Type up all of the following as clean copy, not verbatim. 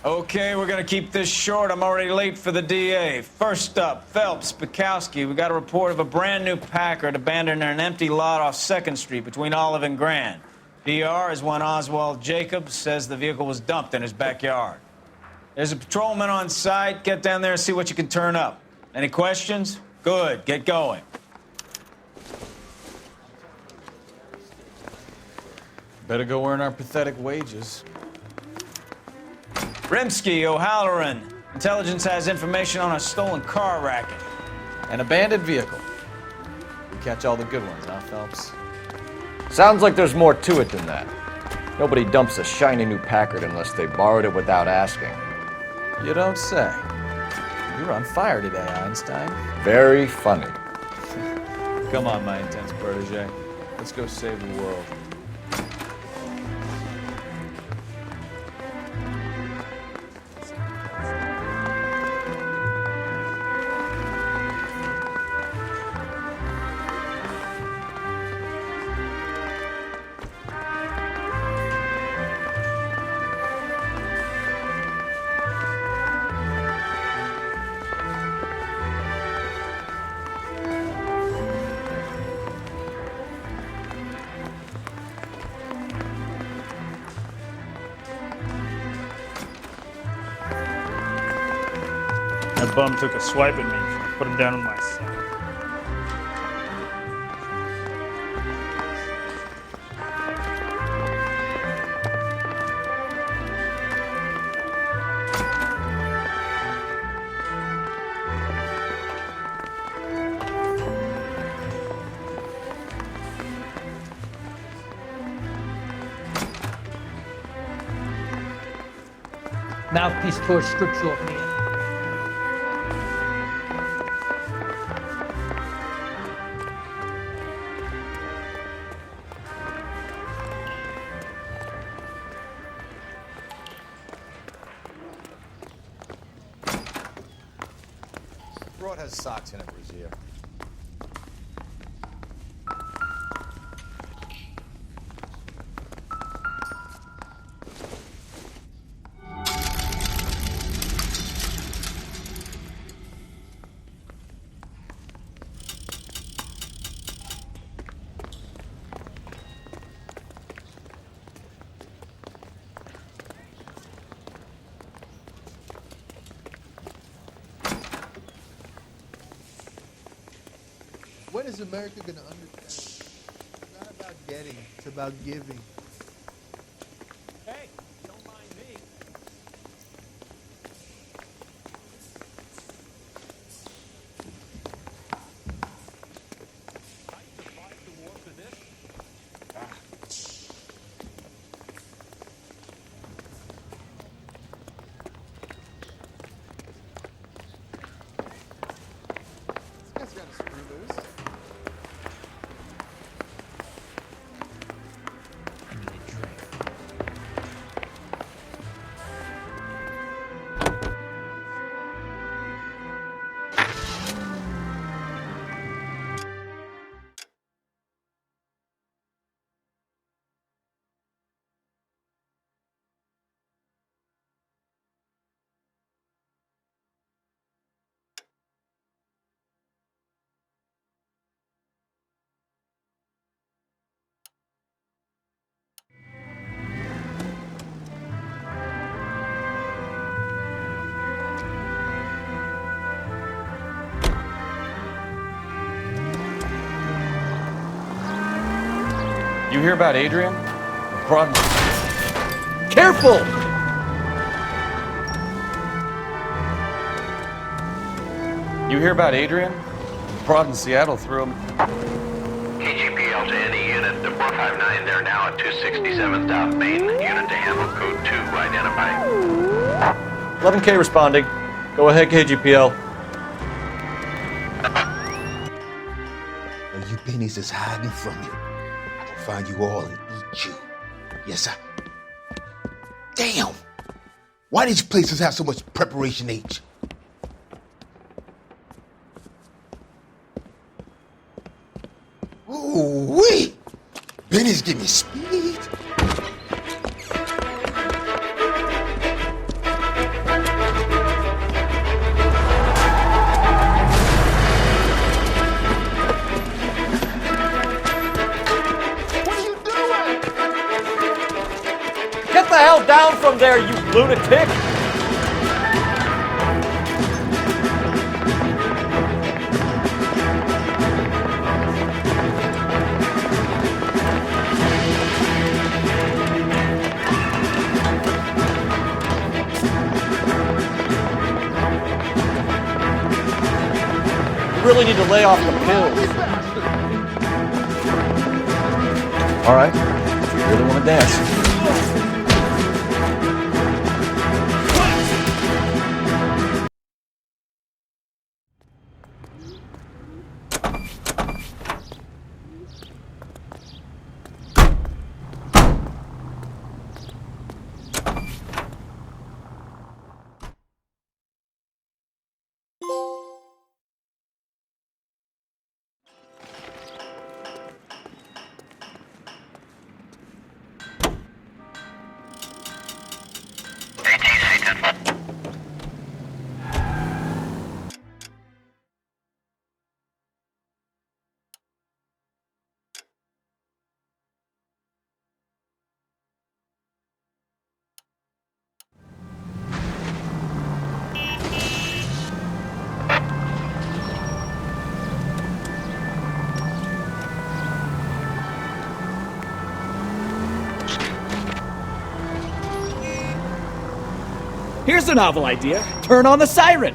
Okay, we're gonna keep this short. I'm already late for the DA. First up, Phelps, Bukowski. We got a report of a brand new Packard abandoned in an empty lot off 2nd Street between Olive and Grand. PR is one Oswald Jacobs says the vehicle was dumped in his backyard. There's a patrolman on site. Get down there and see what you can turn up. Any questions? Good, get going. Better go earn our pathetic wages. Rimsky, O'Halloran. Intelligence has information on a stolen car racket. An abandoned vehicle. We catch all the good ones, huh, Phelps? Sounds like there's more to it than that. Nobody dumps a shiny new Packard unless they borrowed it without asking. You don't say. You're on fire today, Einstein. Very funny. Come on, my intense protege. Let's go save the world. That bum took a swipe at me, so I put him down on my side. Mouthpiece towards scriptural hand. Broad has socks in it, Brazier. When is America going to understand? It's not about getting, it's about giving. Hey, don't mind me. I survived the war for this. This guy's got a screw loose. You hear about Adrian? Broad... Careful! You hear about Adrian? Broad in Seattle threw him. KGPL to any unit, the 459, they're now at 267th South Main. Unit to handle code 2, identified. 11K responding. Go ahead, KGPL. You pennies is hiding from you. I'll find you all and eat you. Yes, sir. Damn! Why these places have so much preparation H? Ooh-wee! Benny's give me speed. him there, you lunatic! You really need to lay off the pills. All right, you really want to dance? Here's a novel idea. Turn on the siren.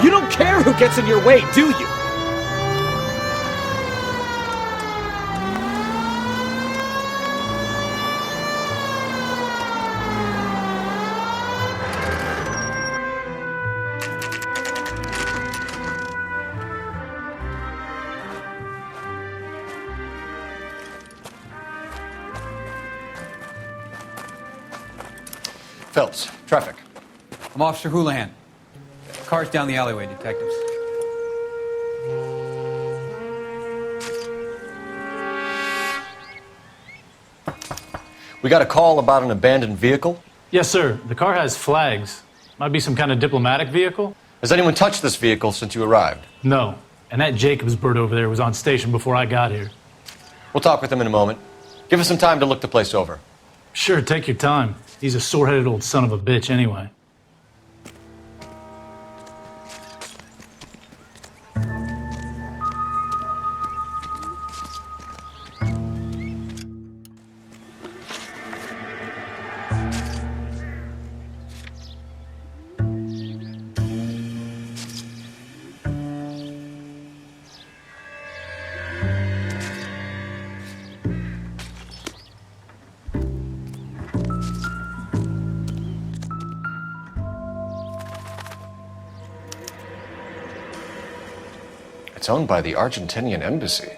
You don't care who gets in your way, do you? Phelps, traffic. I'm Officer Houlihan. Cars down the alleyway, detectives. We got a call about an abandoned vehicle. Yes, sir. The car has flags. Might be some kind of diplomatic vehicle. Has anyone touched this vehicle since you arrived? No. And that Jacobs bird over there was on station before I got here. We'll talk with him in a moment. Give us some time to look the place over. Sure, take your time. He's a sore-headed old son of a bitch anyway. It's owned by the Argentinian embassy.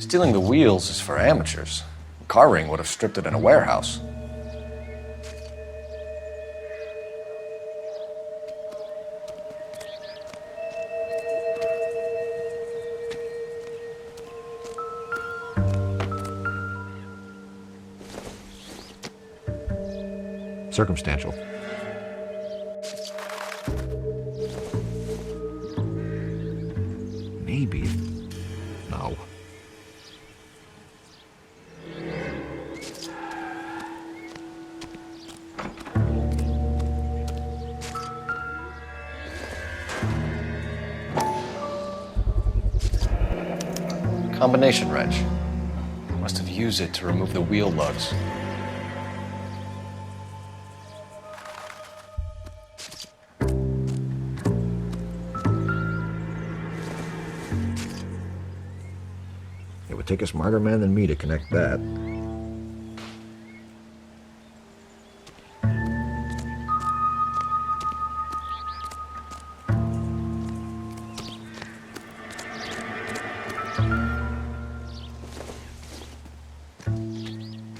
Stealing the wheels is for amateurs. A car ring would have stripped it in a warehouse. Circumstantial. Maybe. No. Combination wrench. Must have used it to remove the wheel lugs. It would take a smarter man than me to connect that.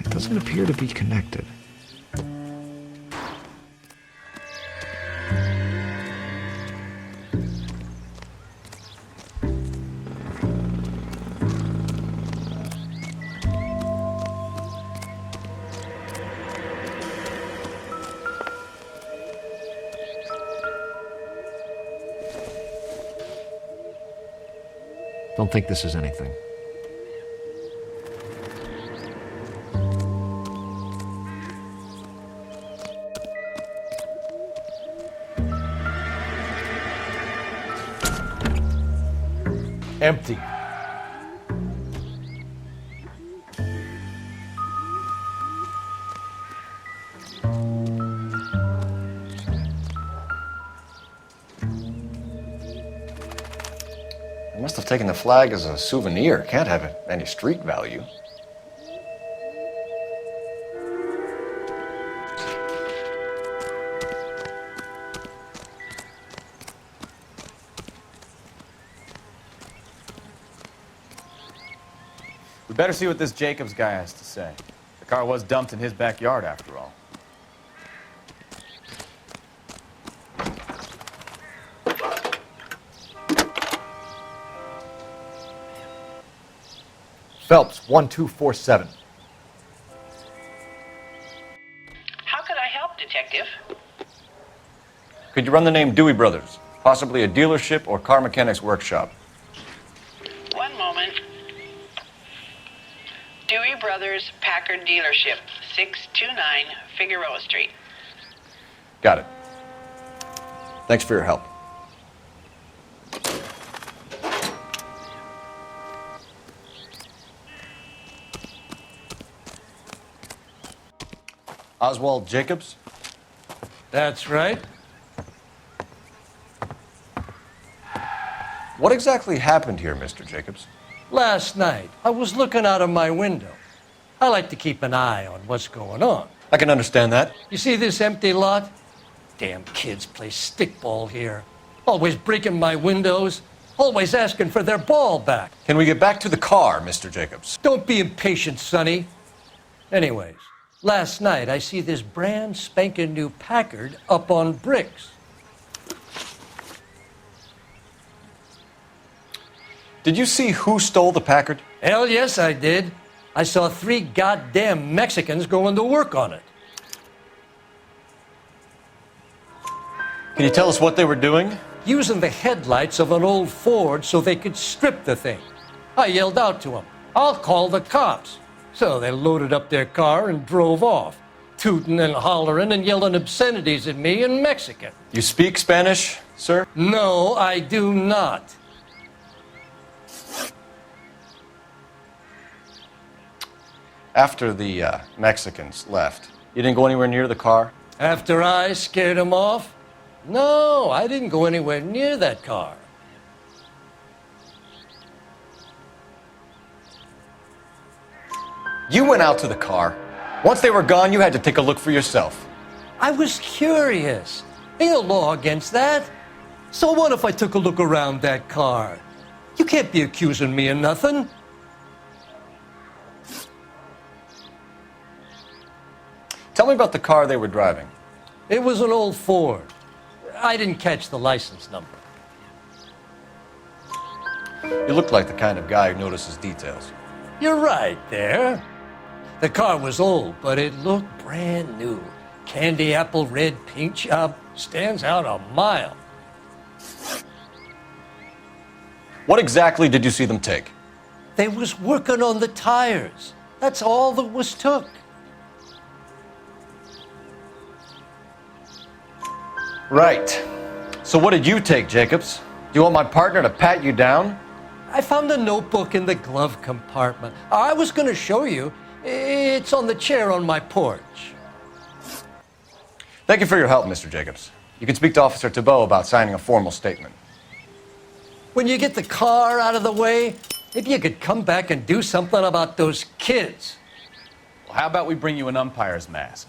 It doesn't appear to be connected. Don't think this is anything. Empty. I must have taken the flag as a souvenir. Can't have any street value. We better see what this Jacobs guy has to say. The car was dumped in his backyard, after all. Phelps, 1247. How could I help, Detective? Could you run the name Dewey Brothers? Possibly a dealership or car mechanics workshop. One moment. Dewey Brothers Packard Dealership, 629 Figueroa Street. Got it. Thanks for your help. Oswald Jacobs? That's right. What exactly happened here, Mr. Jacobs? Last night, I was looking out of my window. I like to keep an eye on what's going on. I can understand that. You see this empty lot? Damn kids play stickball here. Always breaking my windows. Always asking for their ball back. Can we get back to the car, Mr. Jacobs? Don't be impatient, Sonny. Anyways, last night I see this brand spanking new Packard up on bricks. Did you see who stole the Packard? Hell yes, I did. I saw 3 goddamn Mexicans going to work on it. Can you tell us what they were doing? Using the headlights of an old Ford so they could strip the thing. I yelled out to them, "I'll call the cops." So they loaded up their car and drove off, tooting and hollering and yelling obscenities at me in Mexican. You speak Spanish, sir? No, I do not. After the Mexicans left, you didn't go anywhere near the car? After I scared them off? No, I didn't go anywhere near that car. You went out to the car. Once they were gone, you had to take a look for yourself. I was curious. Ain't no law against that. So what if I took a look around that car? You can't be accusing me of nothing. me about the car they were driving. It was an old Ford. I didn't catch the license number. You look like the kind of guy who notices details. You're right there. The car was old, but it looked brand new. Candy apple red paint job stands out a mile. What exactly did you see them take? They was working on the tires. That's all that was took. Right. So what did you take, Jacobs? Do you want my partner to pat you down? I found a notebook in the glove compartment. I was going to show you. It's on the chair on my porch. Thank you for your help, Mr. Jacobs. You can speak to Officer Thibault about signing a formal statement. When you get the car out of the way, maybe you could come back and do something about those kids. Well, how about we bring you an umpire's mask?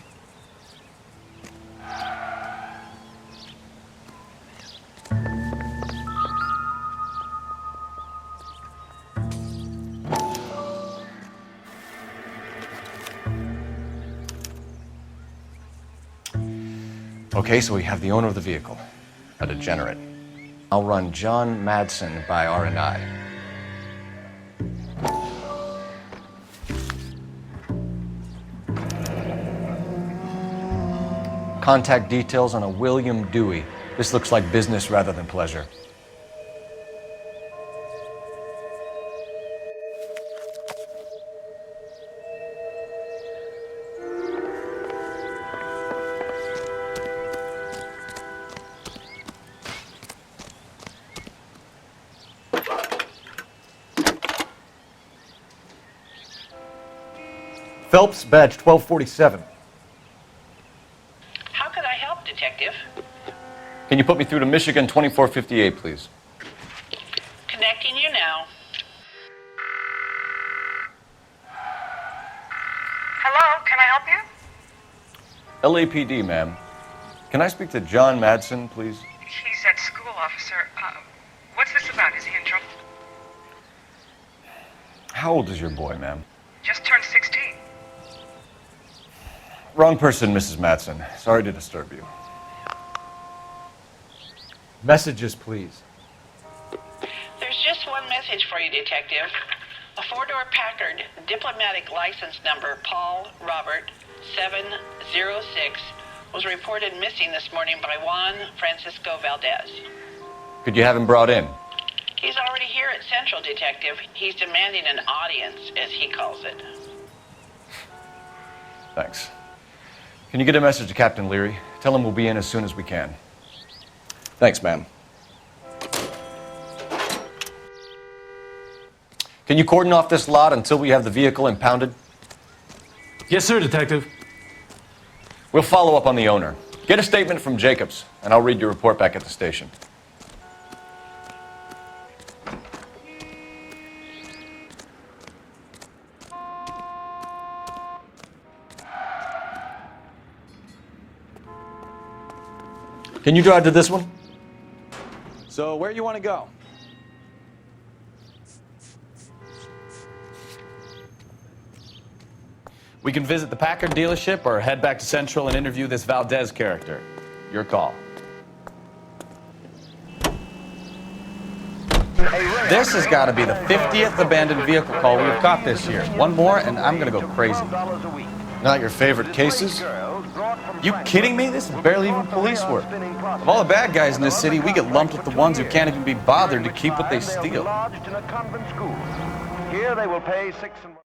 Okay, so we have the owner of the vehicle, a degenerate. I'll run John Madsen by R&I. Contact details on a William Dewey. This looks like business rather than pleasure. Phelps, badge 1247. How could I help, Detective? Can you put me through to Michigan 2458, please? Connecting you now. Hello, can I help you? LAPD, ma'am. Can I speak to John Madsen, please? He's at school, officer. What's this about? Is he in trouble? How old is your boy, ma'am? Just turned 16. Wrong person, Mrs. Madsen. Sorry to disturb you. Messages, please. There's just one message for you, Detective. A four-door Packard, diplomatic license number Paul Robert 706, was reported missing this morning by Juan Francisco Valdez. Could you have him brought in? He's already here at Central, Detective. He's demanding an audience, as he calls it. Thanks. Can you get a message to Captain Leary? Tell him we'll be in as soon as we can. Thanks, ma'am. Can you cordon off this lot until we have the vehicle impounded? Yes, sir, Detective. We'll follow up on the owner. Get a statement from Jacobs, and I'll read your report back at the station. Can you drive to this one? So, where you want to go? We can visit the Packard dealership or head back to Central and interview this Valdez character. Your call. This has got to be the 50th abandoned vehicle call we've got this year. One more and I'm going to go crazy. Not your favorite cases? You kidding me? This is barely even police work. Of all the bad guys in this city, we get lumped with the ones who can't even be bothered to keep what they steal. Here they will pay $6 and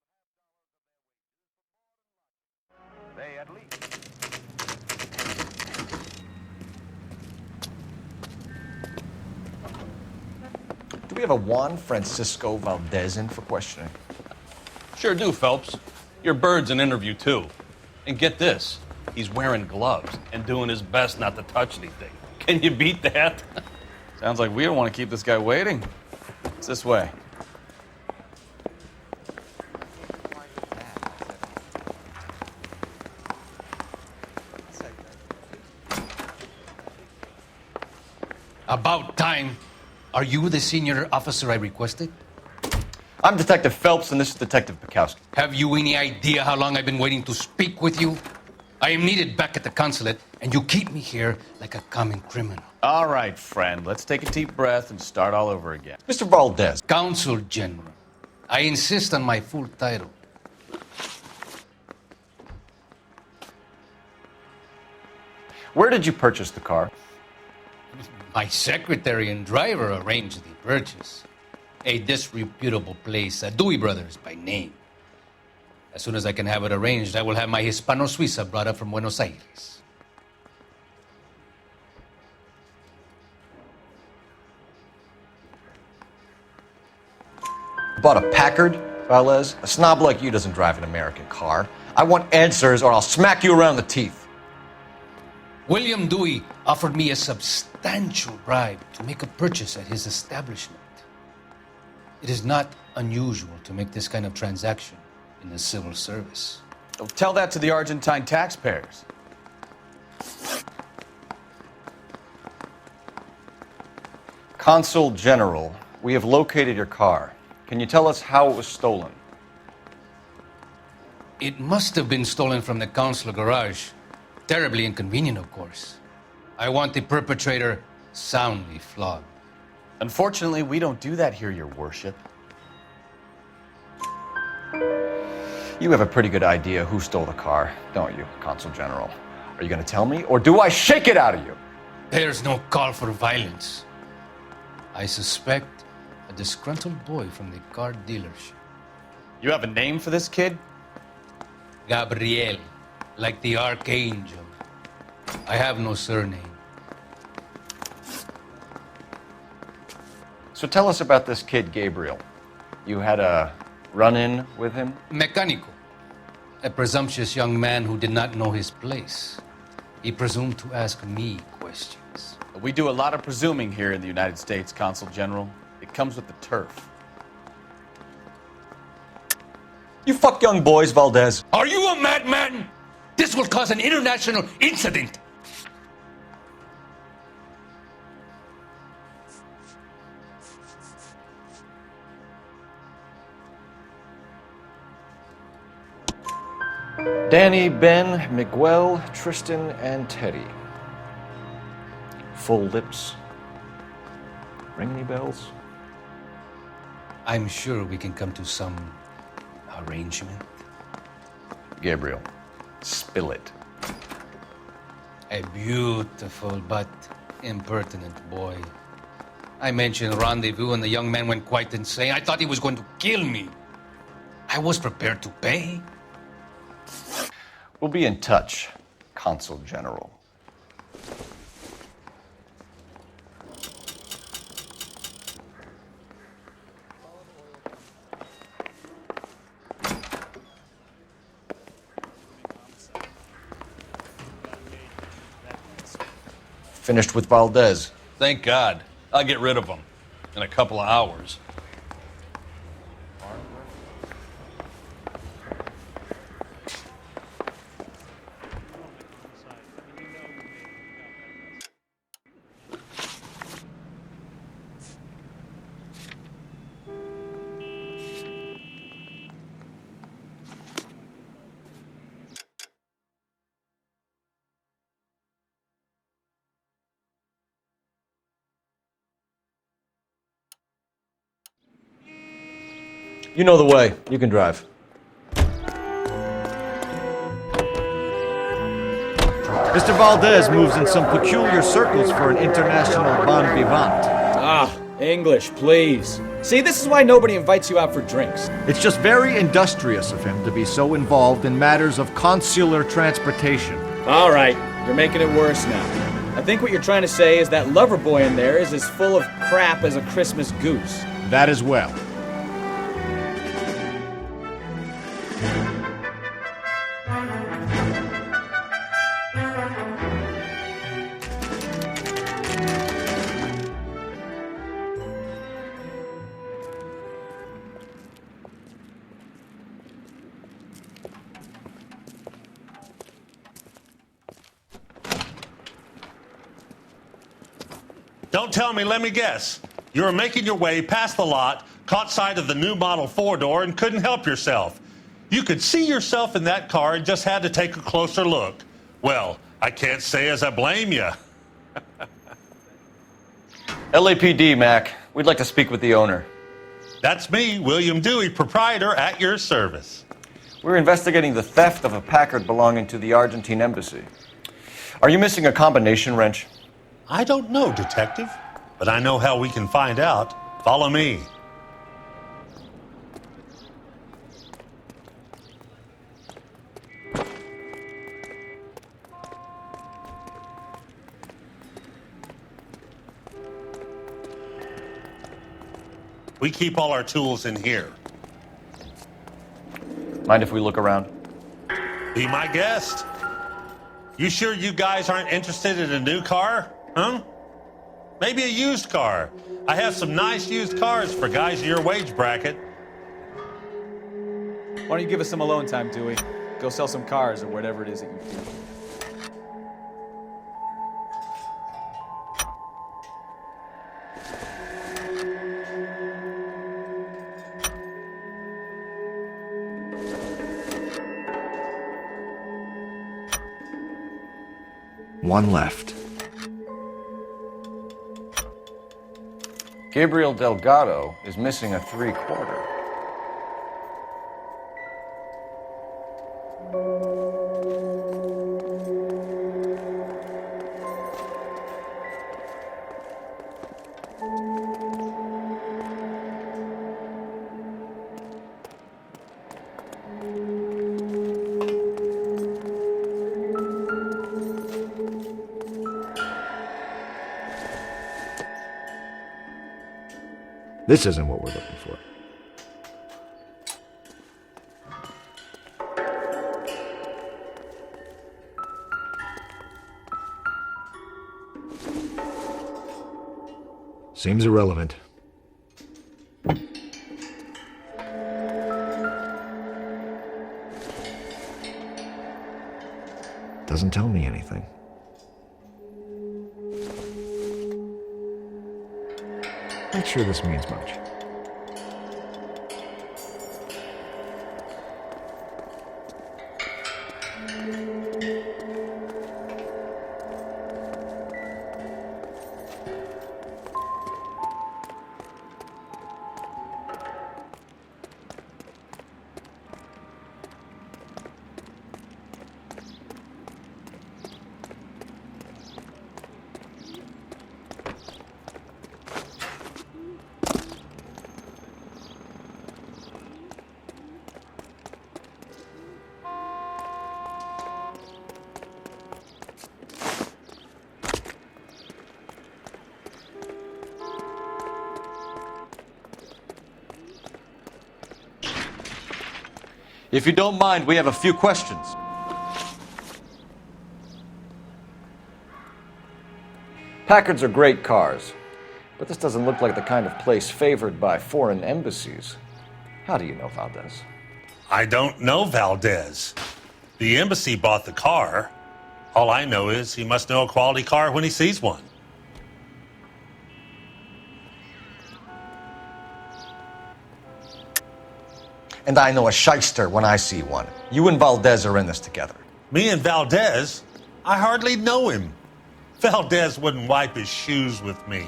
Do we have a Juan Francisco Valdez in for questioning? Sure do, Phelps. Your bird's an interview, too. And get this, he's wearing gloves and doing his best not to touch anything. Can you beat that? Sounds like we don't want to keep this guy waiting. It's this way. About time. Are you the senior officer I requested? I'm Detective Phelps, and this is Detective Bukowski. Have you any idea how long I've been waiting to speak with you? I am needed back at the consulate, and you keep me here like a common criminal. All right, friend. Let's take a deep breath and start all over again. Mr. Valdez. Consul General. I insist on my full title. Where did you purchase the car? My secretary and driver arranged the purchase. A disreputable place, Dewey Brothers by name. As soon as I can have it arranged, I will have my Hispano-Suiza brought up from Buenos Aires. Bought a Packard, Valdez? A snob like you doesn't drive an American car. I want answers or I'll smack you around the teeth. William Dewey offered me a substantial bribe to make a purchase at his establishment. It is not unusual to make this kind of transaction in the civil service. Tell that to the Argentine taxpayers. Consul General, we have located your car. Can you tell us how it was stolen? It must have been stolen from the consular garage. Terribly inconvenient, of course. I want the perpetrator soundly flogged. Unfortunately, we don't do that here, Your Worship. You have a pretty good idea who stole the car, don't you, Consul General? Are you going to tell me, or do I shake it out of you? There's no call for violence. I suspect a disgruntled boy from the car dealership. You have a name for this kid? Gabriel, like the archangel. I have no surname. So tell us about this kid, Gabriel. You had a run-in with him? Mecánico. A presumptuous young man who did not know his place. He presumed to ask me questions. We do a lot of presuming here in the United States, Consul General. It comes with the turf. You fuck young boys, Valdez. Are you a madman? This will cause an international incident. Danny, Ben, Miguel, Tristan, and Teddy. Full lips. Ring any bells? I'm sure we can come to some arrangement. Gabriel, spill it. A beautiful but impertinent boy. I mentioned rendezvous and the young man went quite insane. I thought he was going to kill me. I was prepared to pay. We'll be in touch, Consul General. Finished with Valdez. Thank God. I'll get rid of him in a couple of hours. You know the way. You can drive. Mr. Valdez moves in some peculiar circles for an international bon vivant. Ah, English, please. See, this is why nobody invites you out for drinks. It's just very industrious of him to be so involved in matters of consular transportation. All right, you're making it worse now. I think what you're trying to say is that lover boy in there is as full of crap as a Christmas goose. That as well. Don't tell me, let me guess. You were making your way past the lot, caught sight of the new model four-door, and couldn't help yourself. You could see yourself in that car and just had to take a closer look. Well, I can't say as I blame you. LAPD, Mac. We'd like to speak with the owner. That's me, William Dewey, proprietor, at your service. We're investigating the theft of a Packard belonging to the Argentine embassy. Are you missing a combination wrench? I don't know, Detective, but I know how we can find out. Follow me. We keep all our tools in here. Mind if we look around? Be my guest. You sure you guys aren't interested in a new car? Huh? Maybe a used car. I have some nice used cars for guys in your wage bracket. Why don't you give us some alone time, Dewey? Go sell some cars or whatever it is that you do. One left. Gabriel Delgado is missing a 3/4. This isn't what we're looking for. Seems irrelevant. Doesn't tell me anything. Not sure this means much. If you don't mind, we have a few questions. Packards are great cars, but this doesn't look like the kind of place favored by foreign embassies. How do you know Valdez? I don't know Valdez. The embassy bought the car. All I know is he must know a quality car when he sees one. And I know a shyster when I see one. You and Valdez are in this together. Me and Valdez? I hardly know him. Valdez wouldn't wipe his shoes with me.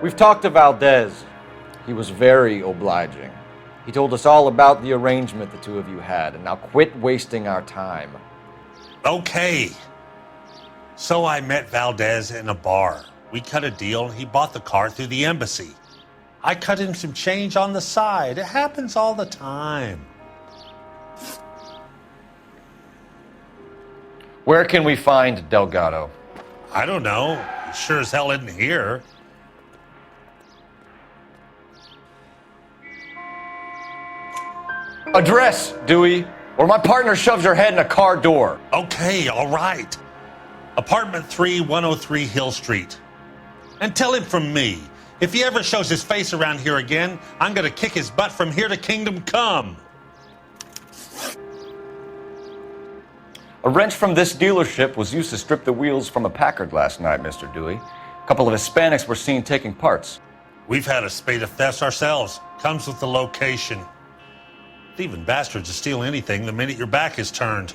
We've talked to Valdez. He was very obliging. He told us all about the arrangement the two of you had, and now quit wasting our time. Okay. So I met Valdez in a bar. We cut a deal and he bought the car through the embassy. I cut him some change on the side. It happens all the time. Where can we find Delgado? I don't know. He sure as hell isn't here. Address, Dewey, or my partner shoves your head in a car door. Okay, all right. Apartment 3, 103 Hill Street. And tell him from me, if he ever shows his face around here again, I'm gonna kick his butt from here to Kingdom Come. A wrench from this dealership was used to strip the wheels from a Packard last night, Mr. Dewey. A couple of Hispanics were seen taking parts. We've had a spate of thefts ourselves. Comes with the location. Thieving bastards to steal anything the minute your back is turned.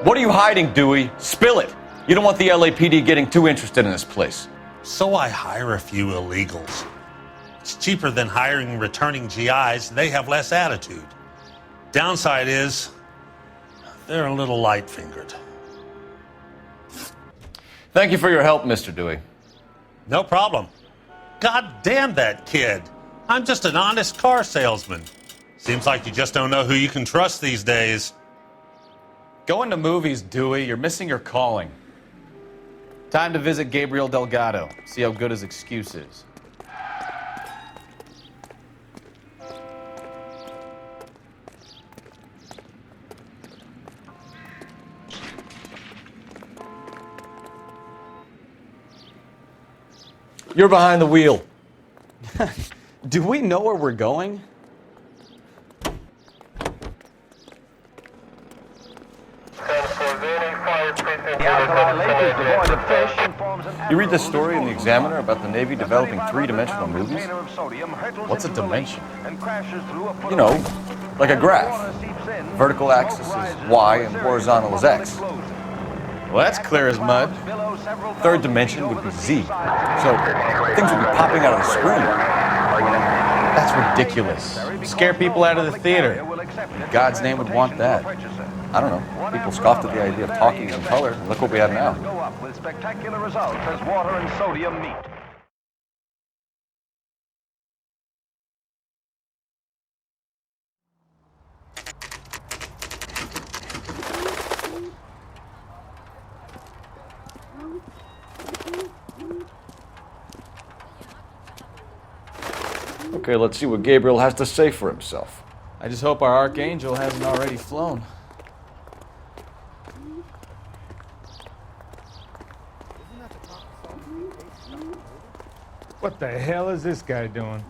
What are you hiding, Dewey? Spill it! You don't want the LAPD getting too interested in this place. So I hire a few illegals. It's cheaper than hiring returning GIs. They have less attitude. Downside is, they're a little light-fingered. Thank you for your help, Mr. Dewey. No problem. God damn that kid. I'm just an honest car salesman. Seems like you just don't know who you can trust these days. Going to movies, Dewey. You're missing your calling. Time to visit Gabriel Delgado. See how good his excuse is. You're behind the wheel. Do we know where we're going? You read this story in the Examiner about the Navy developing three-dimensional movies? What's a dimension? You know, like a graph. Vertical axis is Y and horizontal is X. Well, that's clear as mud. Third dimension would be Z. So things would be popping out of the screen. That's ridiculous. Scare people out of the theater. In God's name would want that. I don't know. People scoffed at the idea of talkies in color. Look what we have now. Go up with spectacular results as water and sodium meet. Okay, let's see what Gabriel has to say for himself. I just hope our Archangel hasn't already flown. What the hell is this guy doing?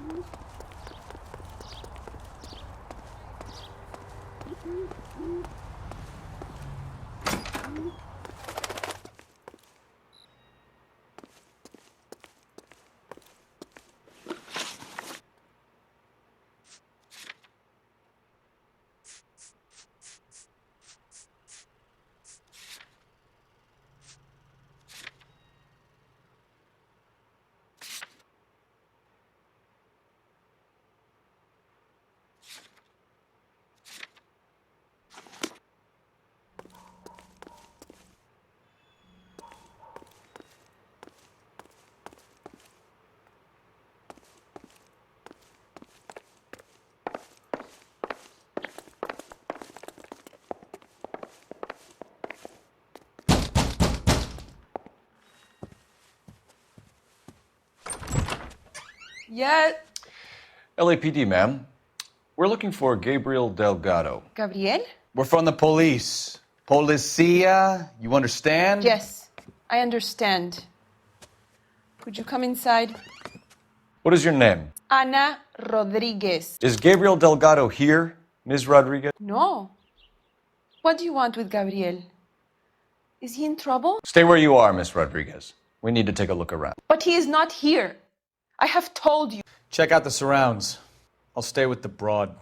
Yeah. LAPD, ma'am. We're looking for Gabriel Delgado. Gabriel? We're from the police. Policia, you understand? Yes, I understand. Could you come inside? What is your name? Ana Rodriguez. Is Gabriel Delgado here, Ms. Rodriguez? No. What do you want with Gabriel? Is he in trouble? Stay where you are, Ms. Rodriguez. We need to take a look around. But he is not here. I have told you. Check out the surrounds. I'll stay with the broad.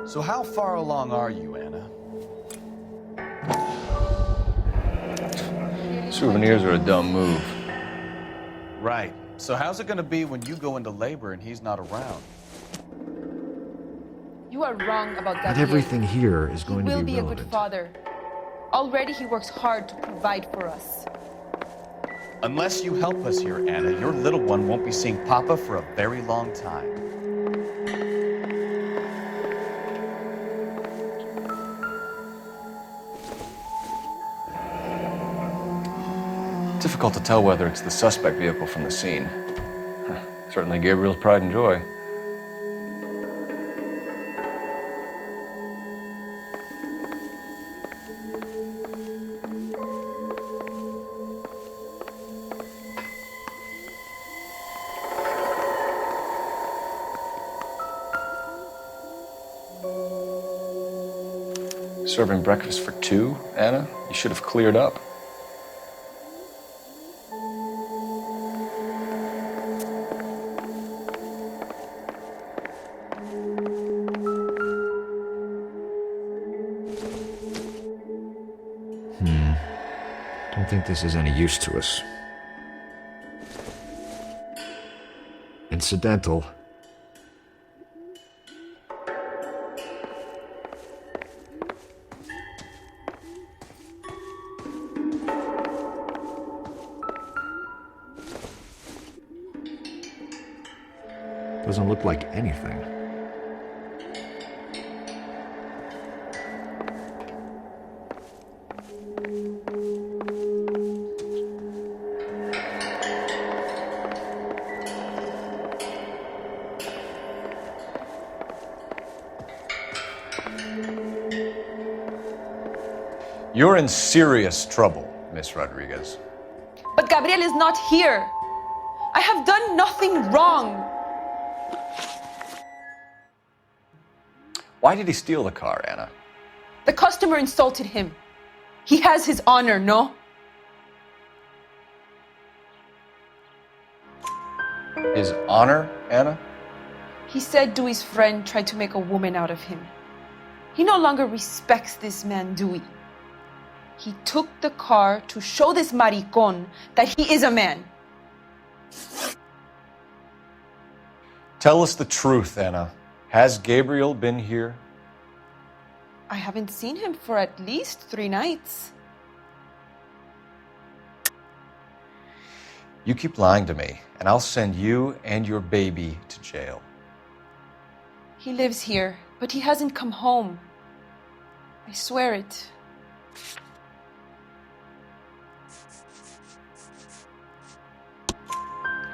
So how far along are you, Anna? Souvenirs are a dumb move. Right. So how's it going to be when you go into labor and he's not around? You are wrong about Gabriel. Not everything here is going He to will be be a relevant. good father. Already he works hard to provide for us. Unless you help us here, Anna, your little one won't be seeing Papa for a very long time. Difficult to tell whether it's the suspect vehicle from the scene. Certainly Gabriel's pride and joy. Serving breakfast for two, Anna? You should have cleared up. Don't think this is any use to us. Incidental. Doesn't look like anything. You're in serious trouble, Miss Rodriguez. But Gabriel is not here. I have done nothing wrong. Why did he steal the car, Anna? The customer insulted him. He has his honor, no? His honor, Anna? He said Dewey's friend tried to make a woman out of him. He no longer respects this man, Dewey. He took the car to show this maricón that he is a man. Tell us the truth, Anna. Has Gabriel been here? I haven't seen him for at least 3 nights. You keep lying to me, and I'll send you and your baby to jail. He lives here, but he hasn't come home. I swear it.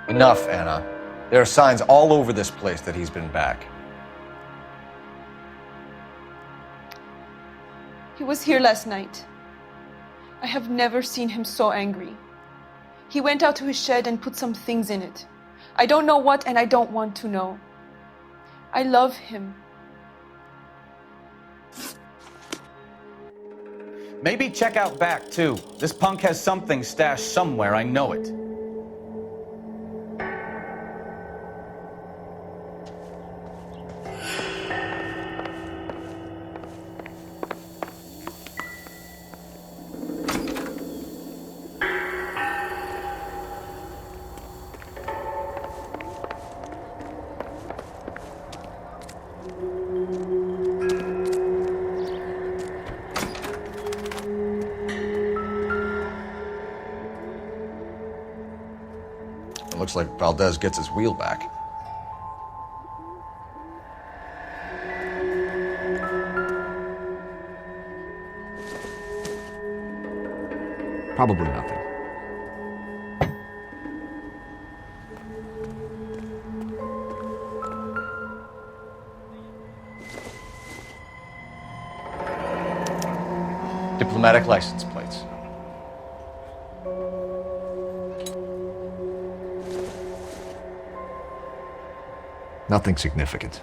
Enough, Anna. There are signs all over this place that he's been back. He was here last night. I have never seen him so angry. He went out to his shed and put some things in it. I don't know what, and I don't want to know. I love him. Maybe check out back, too. This punk has something stashed somewhere, I know it. Looks like Valdez gets his wheel back. Probably nothing. Diplomatic license plates. Nothing significant.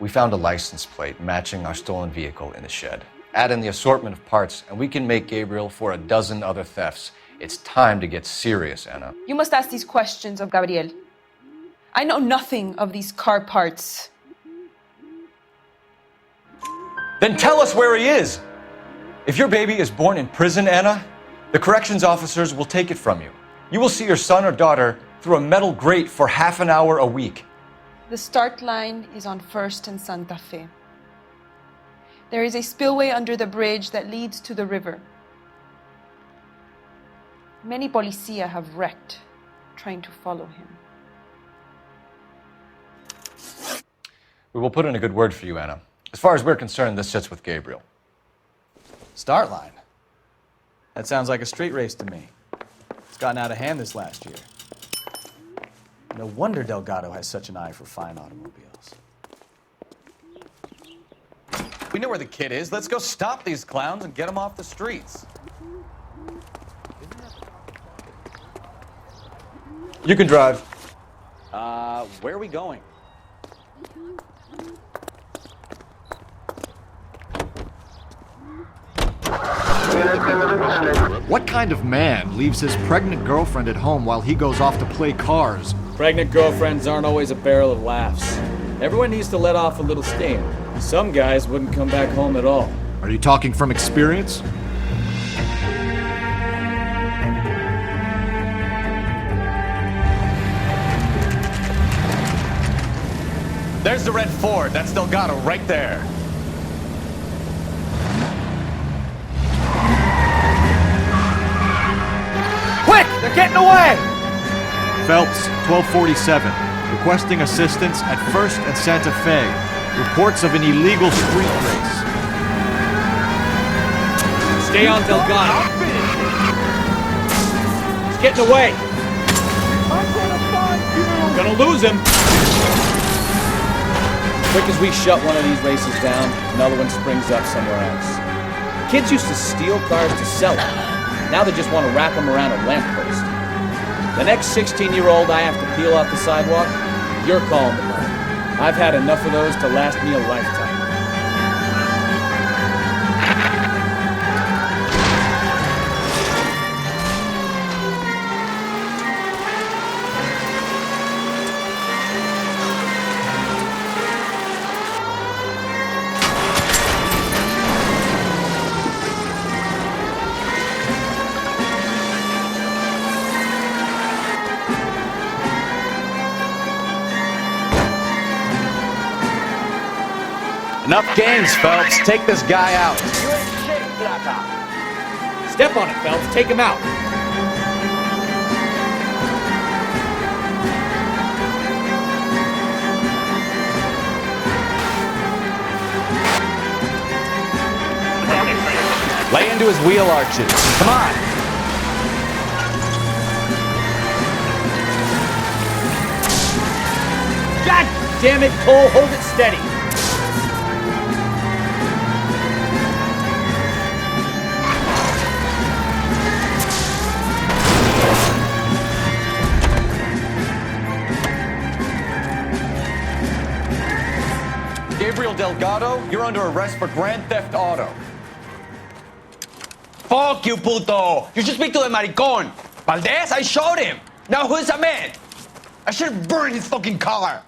We found a license plate matching our stolen vehicle in the shed. Add in the assortment of parts, and we can make Gabriel for a dozen other thefts. It's time to get serious, Anna. You must ask these questions of Gabriel. I know nothing of these car parts. Then tell us where he is! If your baby is born in prison, Anna, the corrections officers will take it from you. You will see your son or daughter through a metal grate for half an hour a week. The start line is on 1st and Santa Fe. There is a spillway under the bridge that leads to the river. Many policia have wrecked trying to follow him. We will put in a good word for you, Anna. As far as we're concerned, this sits with Gabriel. Start line. That sounds like a street race to me. It's gotten out of hand this last year. No wonder Delgado has such an eye for fine automobiles. We know where the kid is. Let's go stop these clowns and get them off the streets. You can drive. Where are we going? What kind of man leaves his pregnant girlfriend at home while he goes off to play cars? Pregnant girlfriends aren't always a barrel of laughs. Everyone needs to let off a little steam. Some guys wouldn't come back home at all. Are you talking from experience? There's the red Ford. That's Delgado right there. Quick! They're getting away! Phelps, 1247. Requesting assistance at 1st and Santa Fe. Reports of an illegal street race. Stay on Delgado. He's getting away. I'm gonna find you. Gonna lose him. Quick as we shut one of these races down, another one springs up somewhere else. Kids used to steal cars to sell them. Now they just want to wrap them around a lamppost. The next 16-year-old I have to peel off the sidewalk, you're calling the money. I've had enough of those to last me a lifetime. Enough games, Phelps. Take this guy out. Step on it, Phelps. Take him out. Lay into his wheel arches. Come on. God damn it, Cole. Hold it steady. Gabriel Delgado, you're under arrest for Grand Theft Auto. Fuck you, puto! You should speak to the maricón. Valdez, I showed him. Now who's the man? I should have burned his fucking car.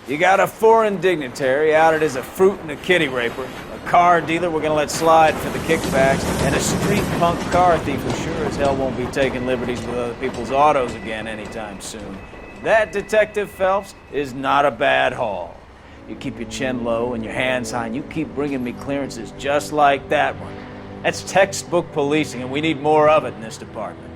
You got a foreign dignitary outed as a fruit and a kitty raper, a car dealer we're gonna let slide for the kickbacks, and a street punk car thief who sure as hell won't be taking liberties with other people's autos again anytime soon. That, Detective Phelps, is not a bad haul. You keep your chin low and your hands high, and you keep bringing me clearances just like that one. That's textbook policing, and we need more of it in this department.